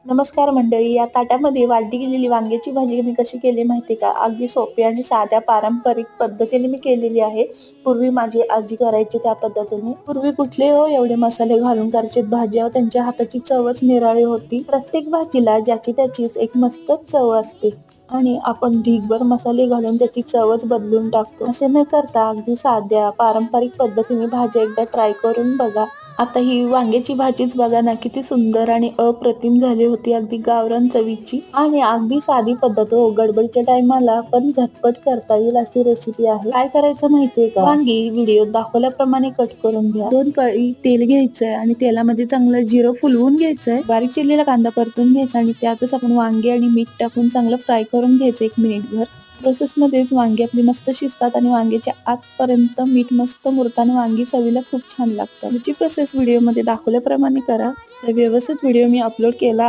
नमस्कार मंडळी, या ताटामध्ये वाढली गेलेली वांग्याची भाजी मी कशी केली माहिती का? अगदी सोपी आणि साध्या पारंपरिक पद्धतीने मी केलेली आहे. पूर्वी माझी आजी करायची त्या पद्धतीने. पूर्वी कुठले हो एवढे मसाले घालून करायचे भाज्या, त्यांच्या हाताची चवच निराळी होती. प्रत्येक भाजीला ज्याची त्याचीच एक मस्त चव असते आणि आपण ढीगभर मसाले घालून त्याची चवच बदलून टाकतो. असे न करता अगदी साध्या पारंपरिक पद्धतीने भाज्या एकदा ट्राय करून बघा. आता ही वांग्याची भाजीच बघा ना, किती सुंदर आणि अप्रतिम झाली होती, अगदी गावरान चवीची आणि अगदी साधी पद्धत हो. गडबडीच्या टायमाला पण झटपट करता येईल अशी रेसिपी आहे. काय करायचं माहितीये का? वांगी व्हिडिओत दाखवल्याप्रमाणे कट करून घ्या. 2 कळी तेल घ्यायचंय आणि तेलामध्ये चांगलं जिरं फुलवून घ्यायचंय. बारीक चिरलेला कांदा परतून घ्यायचा आणि त्यातच आपण वांगे आणि मीठ टाकून चांगलं फ्राय करून घ्यायचं 1 मिनिटभर. प्रोसेसमध्येच वांगी आपली मस्त शिजतात आणि वांग्याच्या आतपर्यंत मीठ मस्त मुरताना वांगी चवीला खूप छान लागतात. याची प्रोसेस व्हिडिओमध्ये दाखवल्याप्रमाणे करा. तर व्यवस्थित व्हिडिओ मी अपलोड केला आहे.